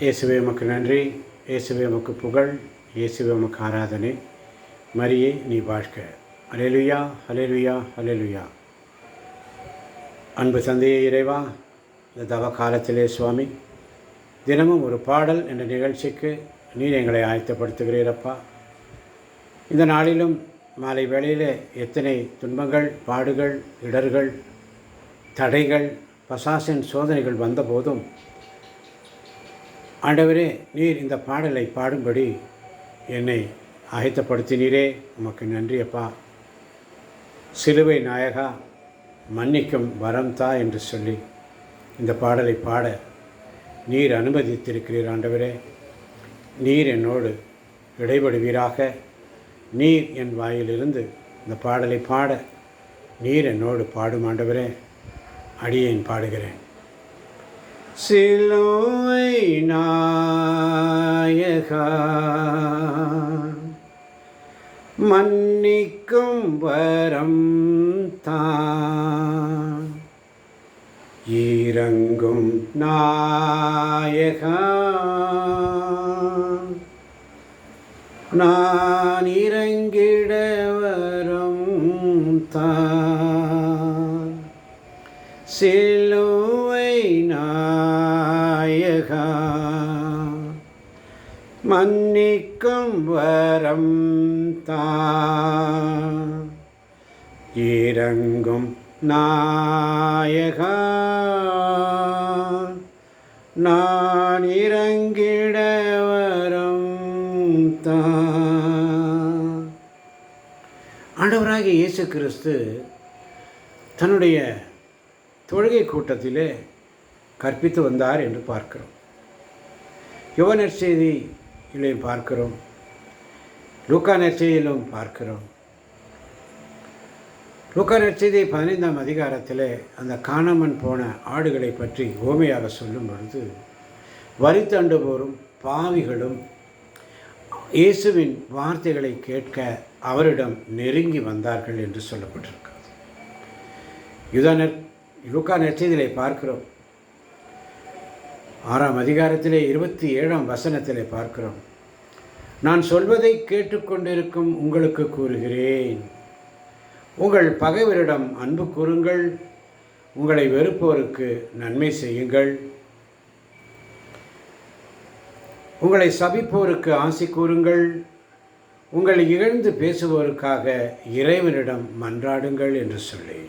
இயேசுவே உமக்கு நன்றி, இயேசுவே உமக்கு புகழ், இயேசுவே உமக்கு ஆராதனை. மரியே நீ வாழ்க. ஹல்லேலூயா, ஹல்லேலூயா, ஹல்லேலூயா. அன்பு தந்தையே இறைவா, இந்த தவ காலத்திலே சுவாமி தினமும் ஒரு பாடல் என்ற நிகழ்ச்சிக்கு நீர் எங்களை ஆயத்தப்படுத்துகிறீரப்பா. இந்த நாளிலும் மாலை வேளையிலே எத்தனை துன்பங்கள், பாடுகள், இடர்கள், தடைகள், பசாசின் சோதனைகள் வந்தபோதும் ஆண்டவரே, நீர் இந்த பாடலை பாடும்படி என்னை ஆயத்தப்படுத்தினீரே, உமக்கு நன்றி அப்பா. சிலுவை நாயகா, மன்னிக்கும் வரம் தா என்று சொல்லி இந்த பாடலை பாட நீர் அனுமதித்திருக்கிறீர். ஆண்டவரே, நீர் என்னோடு இடைபடுவீராக. நீர் என் வாயிலிருந்து இந்த பாடலை பாட நீர் என்னோடு பாடும். ஆண்டவரே, அடியேன் பாடுகிறேன். சிலுவை நாயகா, மன்னிக்கும் வரம் தான், இரங்கும் நாயகா, நான் இறங்கிட வரம் தான். சிலுவை நாயகா, மன்னிக்கும் வரம் தான், இரங்கும் நாயகா, நான் இறங்கிட வரம் தான். ஆண்டவராகிய இயேசு கிறிஸ்து தன்னுடைய தொழுகை கூட்டத்திலே கற்பித்து வந்தார் என்று பார்க்கிறோம். யோவான் நற்செய்தியிலும் பார்க்கிறோம், லூக்கா நற்செய்தியிலும் பார்க்கிறோம். லூக்கா நற்செய்தி 15ஆம் அதிகாரத்தில் அந்த காணாமன் போன ஆடுகளை பற்றி ஓமையாக சொல்லும் பொழுது, வரி தண்டுவோரும் பாவிகளும் இயேசுவின் வார்த்தைகளை கேட்க அவரிடம் நெருங்கி வந்தார்கள் என்று சொல்லப்பட்டிருக்கிறது. லூக்கா நற்செய்தியிலே பார்க்கிறோம், 6ஆம் அதிகாரத்திலே 27ஆம் வசனத்திலே பார்க்கிறோம், நான் சொல்வதை கேட்டுக்கொண்டிருக்கும் உங்களுக்கு கூறுகிறேன், உங்கள் பகைவரிடம் அன்பு கூறுங்கள், உங்களை வெறுப்போருக்கு நன்மை செய்யுங்கள், உங்களை சபிப்போருக்கு ஆசி கூறுங்கள், உங்களை இகழ்ந்து பேசுவோருக்காக இறைவனிடம் மன்றாடுங்கள் என்று சொல்லி,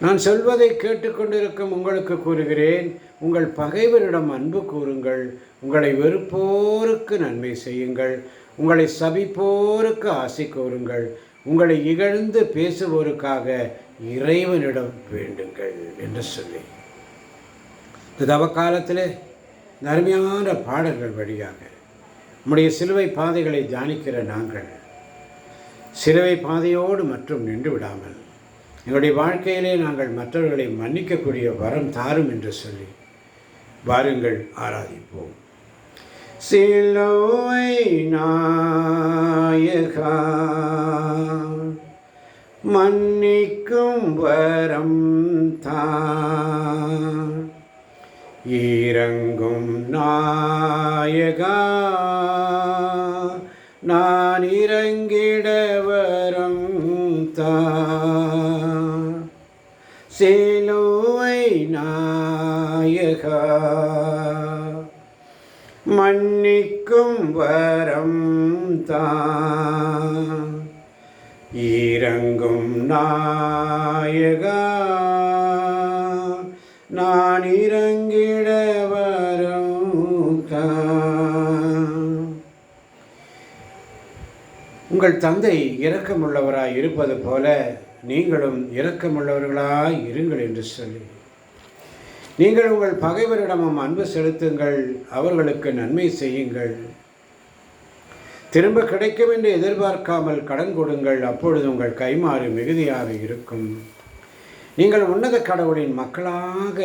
நான் சொல்வதை கேட்டுக்கொண்டிருக்கும் உங்களுக்கு கூறுகிறேன், உங்கள் பகைவரிடம் அன்பு கூறுங்கள், உங்களை வெறுப்போருக்கு நன்மை செய்யுங்கள், உங்களை சபிப்போருக்கு ஆசி கூறுங்கள், உங்களை இகழ்ந்து பேசுவோருக்காக இறைவனிடம் வேண்டுங்கள் என்று சொல்லி, இந்த தவக்காலத்தில் அருமையான பாடல்கள் வழியாக நம்முடைய சிலுவை பாதைகளை தியானிக்கிற நாங்கள் சிலுவை பாதையோடு மற்றும் நின்று விடாமல் எங்களுடைய வாழ்க்கையிலே நாங்கள் மற்றவர்களை மன்னிக்கக்கூடிய வரம் தாரும் என்று சொல்லி வாருங்கள் ஆராதிப்போம். சிலுவை நாயகா, மன்னிக்கும் வரம் தான், இரங்கும் நாயகா, நான் இறங்கிட வரம் தான். சிலுவை நாயகா, மன்னிக்கும் வரம் தான், இரங்கும் நாயகா, நான் இறங்கிட வரம் தான். உங்கள் தந்தை இரக்கமுள்ளவராய் இருப்பது போல நீங்களும் இரக்கமுள்ளவர்களாய் இருங்கள் என்று சொல்லி, நீங்கள் உங்கள் பகைவரிடமும் அன்பு செலுத்துங்கள், அவர்களுக்கு நன்மை செய்யுங்கள், திரும்ப கிடைக்கும் என்று எதிர்பார்க்காமல் கடன் கொடுங்கள், அப்பொழுது உங்கள் கைமாறு மிகுதியாக இருக்கும், நீங்கள் உன்னத கடவுளின் மக்களாக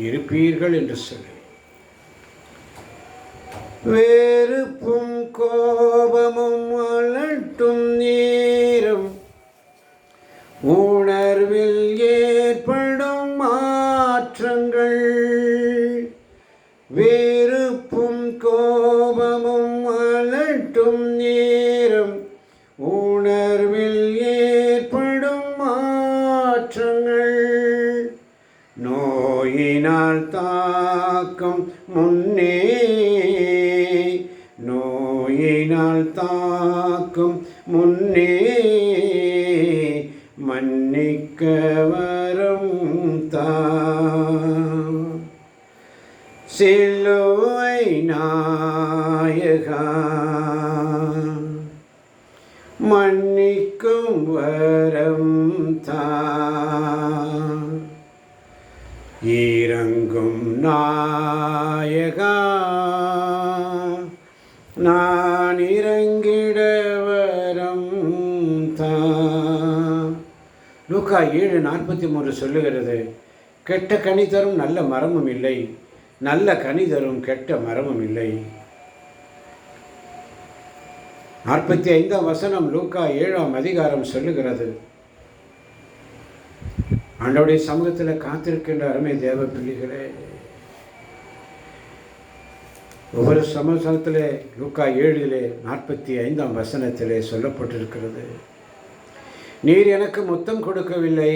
இருப்பீர்கள் என்று சொல்லி, வெறுப்பும் கோபமும் அலட்டும் நேரம் உணர்வில் ஏற்படும் மாற்றங்கள் வெறுப்பும் கோபமும் அலட்டும் நேரம் உணர்வில் ஏற்படும் மாற்றங்கள் நோயினால் தாக்கம் முன்னே நோயினால் தாக்கும் முன்னே மன்னிக்க வரும் சிலுவை நாயகா மன்னிக்கும் வரம் இறங்கும் நாயகா நான் இறங்கிட வரம் லூக்கா 7:43 சொல்லுகிறது, கெட்ட கனி தரும் நல்ல மரமும் இல்லை, நல்ல கனி தரும் கெட்ட மரமும் இல்லை. 45ஆம் வசனம் லூக்கா 7ஆம் அதிகாரம் சொல்லுகிறது. ஆண்டவருடைய சமூகத்தில் காத்திருக்கின்ற அருமை தேவ பிள்ளைகளே, ஒவ்வொரு சமூகத்திலே லூக்கா 7:45ஆம் வசனத்திலே சொல்லப்பட்டிருக்கிறது, நீர் எனக்கு முத்தம் கொடுக்கவில்லை,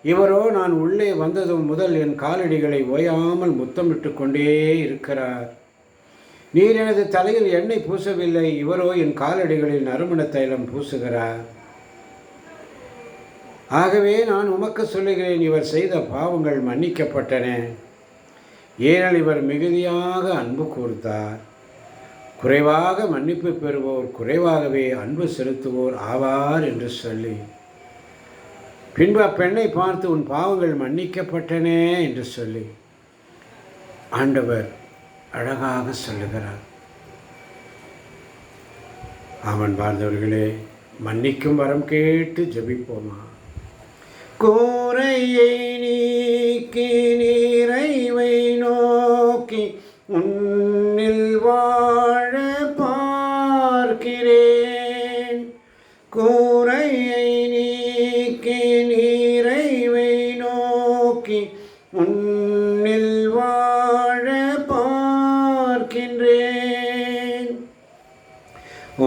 இவரோ நான் உள்ளே வந்ததும் முதல் என் காலடிகளை ஓயாமல் முத்தமிட்டு கொண்டே இருக்கிறார். நீர் எனது தலையில் எண்ணெய் பூசவில்லை, இவரோ என் காலடிகளில் நறுமண தைலம் பூசுகிறார். ஆகவே நான் உமக்கு சொல்லுகிறேன், இவர் செய்த பாவங்கள் மன்னிக்கப்பட்டன, ஏனெனில் இவர் மிகுதியாக அன்பு கூர்ந்தார். குறைவாக மன்னிப்பு பெறுவோர் குறைவாகவே அன்பு செலுத்துவோர் ஆவார் என்று சொல்லி, பின்பு அப்பெண்ணை பார்த்து உன் பாவங்கள் மன்னிக்கப்பட்டன என்று சொல்லி ஆண்டவர் அழகாக சொல்லுகிறார். அவன் வாழ்ந்தவர்களே, மன்னிக்கும் வரம் கேட்டு ஜெபிப்போமா. கோரையை நீக்கி நிறைவை நோக்கி உன்னில் வாழ பார்க்கிறேன். கோரையை நீக்கி நிறைவை நோக்கி உன்னில் வாழ பார்க்கின்றேன்.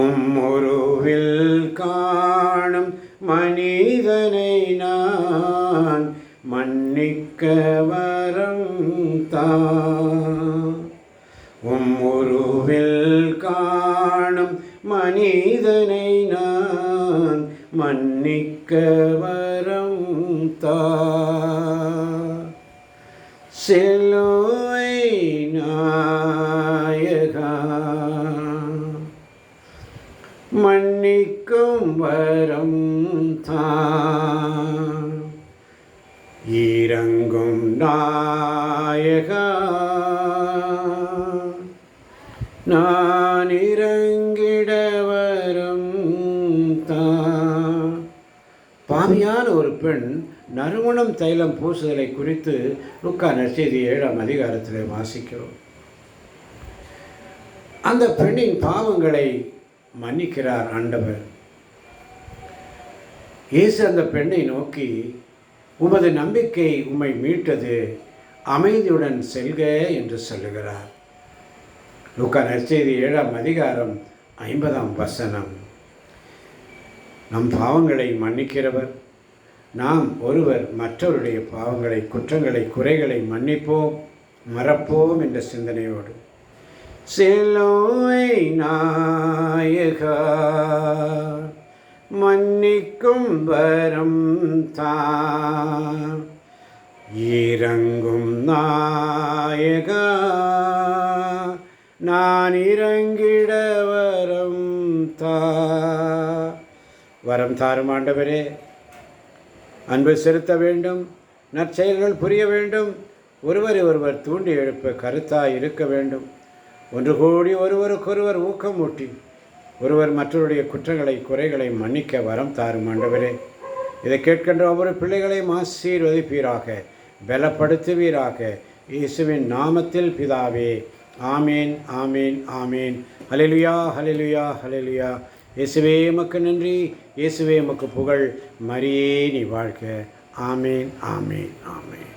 உம்முருவில் காணும் மனிதனை நான் மன்னிக்க வரம் உம்முருவில் காணும் மனிதனை நான் மன்னிக்க வரம் சிலுவை நாயகா மன்னிக்கும் வரம் இறங்கும் நாயகா நான் இறங்கிட வரம் பாவியான ஒரு பெண் நறுமணம் தைலம் பூசுதலை குறித்து லூக்கா நற்செய்தி 7ஆம் அதிகாரத்தில் வாசிக்கிறோம். அந்த பெண்ணின் பாவங்களை மன்னிக்கிறார் ஆண்டவர். இயேசு அந்த பெண்ணை நோக்கி, உமது நம்பிக்கை உம்மை மீட்டது, அமைதியுடன் செல்க என்று சொல்லுகிறார். லூக்கா நற்செய்தி 7ஆம் அதிகாரம் 50ஆம் வசனம். நம் பாவங்களை மன்னிக்கிறவர், நாம் ஒருவர் மற்றவருடைய பாவங்களை, குற்றங்களை, குறைகளை மன்னிப்போம், மறப்போம் என்ற சிந்தனையோடு சிலுவை நாயகா மன்னிக்கும் வரம் இறங்கும் நாயகா நான் இறங்கிட வரம் வரம் தாரும் ஆண்டவரே. அன்பு செலுத்த வேண்டும், நற்செயல்கள் புரிய வேண்டும், ஒருவரை ஒருவர் தூண்டி எழுப்ப கருத்தாய் இருக்க வேண்டும், ஒன்று கூடி ஒருவருக்கொருவர் ஊக்கமூட்டி ஒருவர் மற்றவருடைய குற்றங்களை, குறைகளை மன்னிக்க வரம் தாரும் ஆண்டவரே. இதை கேட்கின்ற ஒவ்வொரு பிள்ளைகளையும் ஆசீர்வதிப்பீராக, பலப்படுத்துவீராக. இயேசுவின் நாமத்தில் பிதாவே, ஆமீன், ஆமீன், ஆமீன். ஹல்லேலூயா, ஹல்லேலூயா, ஹல்லேலூயா. இயேசுவே உமக்கு நன்றி, இயேசுவே உமக்கு புகழ். மரியே நீ வாழ்க. ஆமீன், ஆமீன், ஆமீன்.